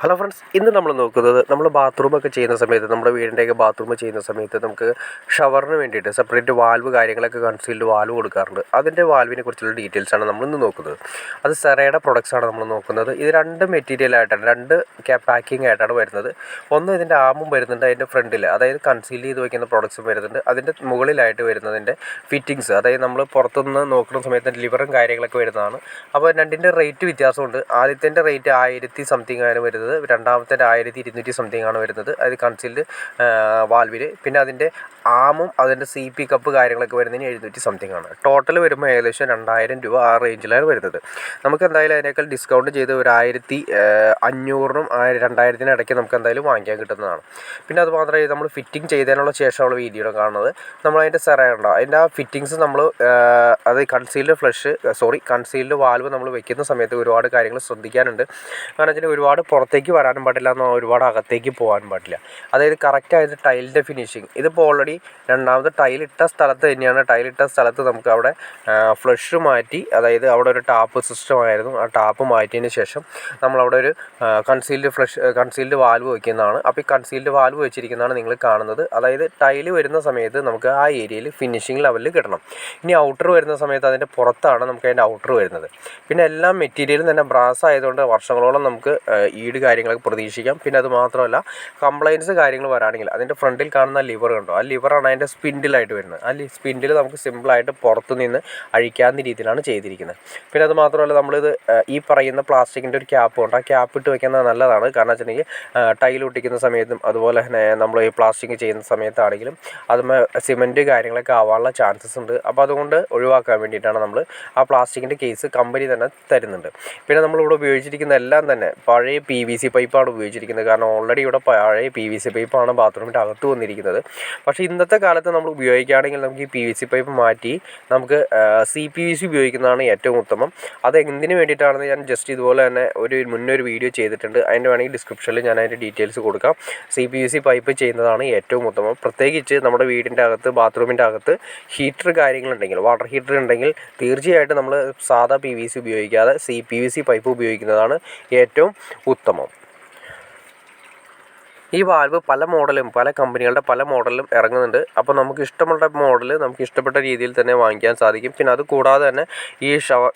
Hello friends, ഇന്ന് നമ്മൾ നോക്കുന്നത് നമ്മൾ ബാത്റൂമൊക്കെ ചെയ്യുന്ന സമയത്ത് നമ്മുടെ വീടിൻ്റെയൊക്കെ ബാത്റൂം ചെയ്യുന്ന സമയത്ത് നമുക്ക് ഷവറിന് വേണ്ടിയിട്ട് സെപ്പറേറ്റ് വാൽവ് കാര്യങ്ങളൊക്കെ കൺസീൽഡ് വാൽവ് കൊടുക്കാറുണ്ട്. അതിൻ്റെ വാൽവിനെ കുറിച്ചുള്ള ഡീറ്റെയിൽസാണ് നമ്മൾ ഇന്ന് നോക്കുന്നത്. അത് സെറയുടെ പ്രൊഡക്ട്സാണ് നമ്മൾ നോക്കുന്നത്. ഇത് രണ്ട് മെറ്റീരിയലായിട്ടാണ്, രണ്ട് പാക്കിംഗ് ആയിട്ടാണ് വരുന്നത്. ഒന്ന് ഇതിൻ്റെ ആമും വരുന്നുണ്ട്, അതിൻ്റെ ഫ്രണ്ടിൽ അതായത് കൺസീൽ ചെയ്ത് വയ്ക്കുന്ന പ്രൊഡക്ട്സും വരുന്നുണ്ട്. അതിൻ്റെ മുകളിലായിട്ട് വരുന്നതിൻ്റെ ഫിറ്റിങ്സ്, അതായത് നമ്മൾ പുറത്തുനിന്ന് നോക്കുന്ന സമയത്ത് ലിവറും കാര്യങ്ങളൊക്കെ വരുന്നതാണ്. അപ്പോൾ രണ്ടിൻ്റെ റേറ്റ് വ്യത്യാസമുണ്ട്. ആദ്യത്തെ റേറ്റ് 1000 സംതിങ് ആണ് വരുന്നത്, രണ്ടാമത്തെ 1200 സംതിങ് ആണ് വരുന്നത്. അത് കൺസീൽഡ് വാൽവിൽ. പിന്നെ അതിൻ്റെ ആമും അതിൻ്റെ CP കപ്പ് കാര്യങ്ങളൊക്കെ വരുന്നതിന് 700 സംതിങ് ആണ്. ടോട്ടൽ വരുമ്പോൾ ഏകദേശം 2000 രൂപ ആ റേഞ്ചിലാണ് വരുന്നത്. നമുക്ക് എന്തായാലും അതിനേക്കാൾ ഡിസ്കൗണ്ട് ചെയ്ത് ഒരു 1500-നും 2000-നും ഇടയ്ക്ക് നമുക്ക് എന്തായാലും വാങ്ങിക്കാൻ കിട്ടുന്നതാണ്. പിന്നെ അത് മാത്രമേ നമ്മൾ ഫിറ്റിംഗ് ചെയ്തതിനുള്ള ശേഷമുള്ള വീഡിയോ കാണുന്നത്. നമ്മളതിൻ്റെ സെറയുണ്ടോ അതിൻ്റെ ആ ഫിറ്റിങ്സ് നമ്മൾ അത് കൺസീൽഡ് വാൽവ് നമ്മൾ വെക്കുന്ന സമയത്ത് ഒരുപാട് കാര്യങ്ങൾ ശ്രദ്ധിക്കാനുണ്ട്. കാരണം വെച്ചാൽ ഒരുപാട് പുറത്തേക്ക് വരാനും പാടില്ല, എന്നാൽ ഒരുപാട് അകത്തേക്ക് പോകാനും പാടില്ല. അതായത് കറക്റ്റായിട്ട് ടൈലിൻ്റെ ഫിനിഷിങ്. ഇതിപ്പോൾ ഓൾറെഡി രണ്ടാമത് ടൈലിട്ട സ്ഥലത്ത് തന്നെയാണ്. ടൈലിട്ട സ്ഥലത്ത് നമുക്ക് അവിടെ ഫ്ലഷ് മാറ്റി, അതായത് അവിടെ ഒരു ടാപ്പ് സിസ്റ്റം ആയിരുന്നു. ആ ടാപ്പ് മാറ്റിയതിന് ശേഷം നമ്മളവിടെ ഒരു കൺസീൽഡ് വാൽവ് വയ്ക്കുന്നതാണ്. അപ്പോൾ ഈ കൺസീൽഡ് വാൽവ് വെച്ചിരിക്കുന്നതാണ് നിങ്ങൾ കാണുന്നത്. അതായത് ടൈല് വരുന്ന സമയത്ത് നമുക്ക് ആ ഏരിയയിൽ ഫിനിഷിംഗ് ലെവലിൽ കിട്ടണം. ഇനി ഔട്ടർ വരുന്ന സമയത്ത് അതിൻ്റെ പുറത്താണ് നമുക്ക് അതിൻ്റെ ഔട്ടർ വരുന്നത്. പിന്നെ എല്ലാ മെറ്റീരിയലും തന്നെ ബ്രാസ് ആയതുകൊണ്ട് വർഷങ്ങളോളം നമുക്ക് ഈട് കാര്യങ്ങളൊക്കെ പ്രതീക്ഷിക്കാം. പിന്നെ അത് മാത്രമല്ല, കംപ്ലയിൻസ് കാര്യങ്ങൾ വരാണെങ്കിൽ അതിൻ്റെ ഫ്രണ്ടിൽ കാണുന്ന ലിവർ കണ്ടോ, ആ ലിവറാണ് അതിൻ്റെ സ്പിൻഡിലായിട്ട് വരുന്നത്. ആ സ്പിൻഡിൽ നമുക്ക് സിമ്പിളായിട്ട് പുറത്തു നിന്ന് അഴിക്കാവുന്ന രീതിയിലാണ് ചെയ്തിരിക്കുന്നത്. പിന്നെ അത് മാത്രമല്ല, നമ്മളിത് ഈ പറയുന്ന പ്ലാസ്റ്റിക്കിൻ്റെ ഒരു ക്യാപ്പ് ഉണ്ട്, ആ ക്യാപ്പ് ഇട്ട് വയ്ക്കുന്നത് നല്ലതാണ്. കാരണം വെച്ചിട്ടുണ്ടെങ്കിൽ ടൈൽ ഒട്ടിക്കുന്ന സമയത്തും അതുപോലെ തന്നെ നമ്മൾ ഈ പ്ലാസ്റ്റിക് ചെയ്യുന്ന സമയത്താണെങ്കിലും അതുമേ സിമെൻറ്റ് കാര്യങ്ങളൊക്കെ ആവാനുള്ള ചാൻസസ് ഉണ്ട്. അപ്പോൾ അതുകൊണ്ട് ഒഴിവാക്കാൻ വേണ്ടിയിട്ടാണ് നമ്മൾ ആ പ്ലാസ്റ്റിക്കിൻ്റെ കേസ് കമ്പനി തന്നെ തരുന്നുണ്ട്. പിന്നെ നമ്മളിവിടെ ഉപയോഗിച്ചിരിക്കുന്ന എല്ലാം തന്നെ പഴയ PVC പൈപ്പാണ് ഉപയോഗിച്ചിരിക്കുന്നത്. കാരണം ഓൾറെഡി ഇവിടെ പഴയ PVC പൈപ്പാണ് ബാത്റൂമിൻ്റെ അകത്ത് വന്നിരിക്കുന്നത്. പക്ഷേ ഇന്നത്തെ കാലത്ത് നമ്മൾ ഉപയോഗിക്കുകയാണെങ്കിൽ നമുക്ക് ഈ PVC പൈപ്പ് മാറ്റി നമുക്ക് CPVC ഉപയോഗിക്കുന്നതാണ് ഏറ്റവും ഉത്തമം. അത് എന്തിനു വേണ്ടിയിട്ടാണെന്ന് ഞാൻ ജസ്റ്റ് ഇതുപോലെ തന്നെ മുന്നൊരു വീഡിയോ ചെയ്തിട്ടുണ്ട്. അതിൻ്റെ വേണമെങ്കിൽ ഡിസ്ക്രിപ്ഷനിൽ ഞാൻ അതിൻ്റെ ഡീറ്റെയിൽസ് കൊടുക്കാം. CPVC പൈപ്പ് ചെയ്യുന്നതാണ് ഏറ്റവും ഉത്തമം. പ്രത്യേകിച്ച് നമ്മുടെ വീടിൻ്റെ അകത്ത് ബാത്റൂമിൻ്റെ അകത്ത് ഹീറ്റർ കാര്യങ്ങളുണ്ടെങ്കിൽ, വാട്ടർ ഹീറ്റർ ഉണ്ടെങ്കിൽ തീർച്ചയായിട്ടും നമ്മൾ സാധാ PVC ഉപയോഗിക്കാതെ CPVC പൈപ്പ് ഉപയോഗിക്കുന്നതാണ് ഏറ്റവും ഉത്തമം. ഈ വാൽവ് പല കമ്പനികളുടെ പല മോഡലും ഇറങ്ങുന്നുണ്ട്. അപ്പോൾ നമുക്ക് ഇഷ്ടമുള്ള മോഡൽ നമുക്ക് ഇഷ്ടപ്പെട്ട രീതിയിൽ തന്നെ വാങ്ങിക്കാൻ സാധിക്കും. പിന്നെ അത് കൂടാതെ തന്നെ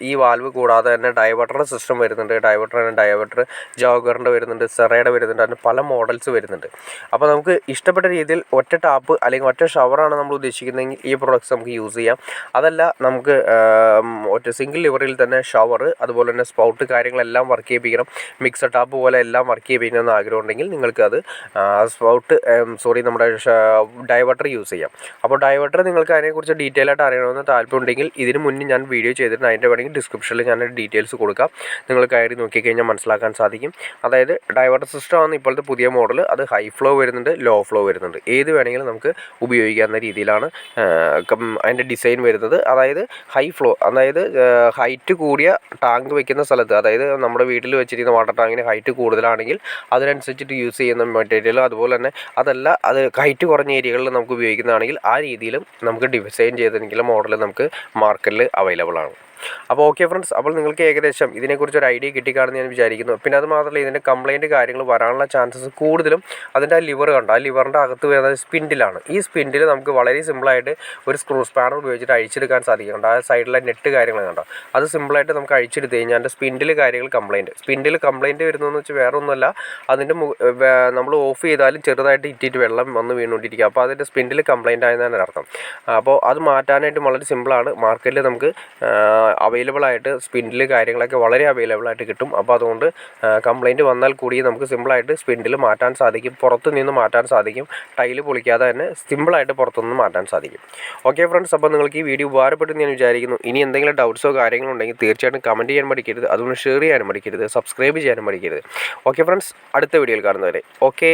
ഈ വാൽവ് കൂടാതെ തന്നെ ഡൈവേർട്ടറിൻ്റെ സിസ്റ്റം വരുന്നുണ്ട്. ഡൈവേർട്ടർ ജോഗറിൻ്റെ വരുന്നുണ്ട്, സെറയുടെ വരുന്നുണ്ട്. അതിന് പല മോഡൽസ് വരുന്നുണ്ട്. അപ്പോൾ നമുക്ക് ഇഷ്ടപ്പെട്ട രീതിയിൽ ഒറ്റ ടാപ്പ് അല്ലെങ്കിൽ ഒറ്റ ഷവറാണ് നമ്മൾ ഉദ്ദേശിക്കുന്നതെങ്കിൽ ഈ പ്രോഡക്റ്റ്സ് നമുക്ക് യൂസ് ചെയ്യാം. അതല്ല, നമുക്ക് ഒറ്റ സിംഗിൾ ലിവറിൽ തന്നെ ഷവർ അതുപോലെ തന്നെ സ്പൗട്ട് കാര്യങ്ങളെല്ലാം വർക്ക് ചെയ്യിപ്പിക്കണം, മിക്സർ ടാപ്പ് പോലെ എല്ലാം വർക്ക് ചെയ്യിപ്പിക്കണമെന്ന് ആഗ്രഹം ഉണ്ടെങ്കിൽ നിങ്ങൾക്കത് നമ്മുടെ ഡൈവേർട്ടർ യൂസ് ചെയ്യാം. അപ്പോൾ ഡൈവേർട്ടർ നിങ്ങൾക്ക് അതിനെക്കുറിച്ച് ഡീറ്റെയിൽ ആയിട്ട് അറിയണമെന്ന് താല്പര്യമുണ്ടെങ്കിൽ ഇതിന് മുന്നേ ഞാൻ വീഡിയോ ചെയ്തിട്ടുണ്ട്. അതിൻ്റെ വേണമെങ്കിൽ ഡിസ്ക്രിപ്ഷനിൽ ഞാൻ ഡീറ്റെയിൽസ് കൊടുക്കാം. നിങ്ങൾ കയറി നോക്കിക്കഴിഞ്ഞാൽ മനസ്സിലാക്കാൻ സാധിക്കും. അതായത് ഡൈവേർട്ടർ സിസ്റ്റമാണ് ഇപ്പോഴത്തെ പുതിയ മോഡൽ. അത് ഹൈ ഫ്ലോ വരുന്നുണ്ട്, ലോ ഫ്ലോ വരുന്നുണ്ട്. ഏത് വേണമെങ്കിലും നമുക്ക് ഉപയോഗിക്കാവുന്ന രീതിയിലാണ് അതിൻ്റെ ഡിസൈൻ വരുന്നത്. അതായത് ഹൈ ഫ്ലോ, അതായത് ഹൈറ്റ് കൂടിയ ടാങ്ക് വയ്ക്കുന്ന സ്ഥലത്ത്, അതായത് നമ്മുടെ വീട്ടിൽ വെച്ചിരിക്കുന്ന വാട്ടർ ടാങ്കിന് ഹൈറ്റ് കൂടുതലാണെങ്കിൽ അതിനനുസരിച്ചിട്ട് യൂസ് ചെയ്യുന്ന മെറ്റീരിയൽ, അതുപോലെ തന്നെ അതല്ല അത് ഹൈറ്റ് കുറഞ്ഞ ഏരിയകളിൽ നമുക്ക് ഉപയോഗിക്കുന്നതാണെങ്കിൽ ആ രീതിയിലും നമുക്ക് ഡിസൈൻ ചെയ്തെങ്കിലും മോഡൽ നമുക്ക് മാർക്കറ്റിൽ അവൈലബിൾ ആണ്. അപ്പോൾ ഓക്കെ ഫ്രണ്ട്സ്, അപ്പോൾ നിങ്ങൾക്ക് ഏകദേശം ഇതിനെക്കുറിച്ച് ഒരു ഐഡിയ കിട്ടിക്കാണെന്ന് ഞാൻ വിചാരിക്കുന്നു. പിന്നെ അത് മാത്രമല്ല, ഇതിൻ്റെ കംപ്ലയിൻറ്റ് കാര്യങ്ങൾ വരാനുള്ള ചാൻസസ് കൂടുതലും അതിൻ്റെ ആ ലിവർ കണ്ടോ, ആ ലിവറിൻ്റെ അകത്ത് വരുന്നത് സ്പിൻഡിലാണ്. ഈ സ്പിൻഡിൽ നമുക്ക് വളരെ സിമ്പിളായിട്ട് ഒരു സ്ക്രൂ സ്പാനർ ഉപയോഗിച്ചിട്ട് അഴിച്ചെടുക്കാൻ സാധിക്കുന്നുണ്ട്. ആ സൈഡിലെ നെറ്റ് കാര്യങ്ങൾ കണ്ടോ, അത് സിമ്പിളായിട്ട് നമുക്ക് അഴിച്ചെടുത്ത് കഴിഞ്ഞാൽ അതിൻ്റെ സ്പിൻഡിൽ കംപ്ലയിൻറ്റ് വരുന്നതെന്ന് വെച്ചാൽ വേറെ ഒന്നുമല്ല, അതിൻ്റെ നമ്മൾ ഓഫ് ചെയ്താലും ചെറുതായിട്ട് ഇറ്റിയിട്ട് വെള്ളം വന്ന് വീണുകൊണ്ടിരിക്കുക. അപ്പോൾ അതിൻ്റെ സ്പിൻഡിൽ കംപ്ലയിൻ്റ് ആയതാണ് അർത്ഥം. അപ്പോൾ അത് മാറ്റാനായിട്ട് വളരെ സിമ്പിളാണ്. മാർക്കറ്റിൽ നമുക്ക് അവൈലബിൾ ആയിട്ട് സ്പിൻഡിൽ കാര്യങ്ങളൊക്കെ വളരെ അവൈലബിൾ ആയിട്ട് കിട്ടും. അപ്പോൾ അതുകൊണ്ട് കംപ്ലയിൻറ്റ് വന്നാൽ കൂടി നമുക്ക് സിമ്പിളായിട്ട് സ്പിൻഡിൽ മാറ്റാൻ സാധിക്കും, പുറത്തു നിന്ന് മാറ്റാൻ സാധിക്കും. ടൈല് പൊളിക്കാതെ തന്നെ സിമ്പിളായിട്ട് പുറത്തുനിന്ന് മാറ്റാൻ സാധിക്കും. ഓക്കെ ഫ്രണ്ട്സ്, അപ്പോൾ നിങ്ങൾക്ക് ഈ വീഡിയോ ഉപകാരപ്പെട്ടെന്ന് ഞാൻ വിചാരിക്കുന്നു. ഇനി എന്തെങ്കിലും ഡൗട്ട്സോ കാര്യങ്ങളോ ഉണ്ടെങ്കിൽ തീർച്ചയായിട്ടും കമൻറ്റ് ചെയ്യാൻ മടിക്കരുത്. അതുകൊണ്ട് ഷെയർ ചെയ്യാനും മടിക്കരുത്, സബ്സ്ക്രൈബ് ചെയ്യാനും മടിക്കരുത്. ഓക്കെ ഫ്രണ്ട്സ്, അടുത്ത വീഡിയോയിൽ കാണുന്നവരെ ഓക്കെ.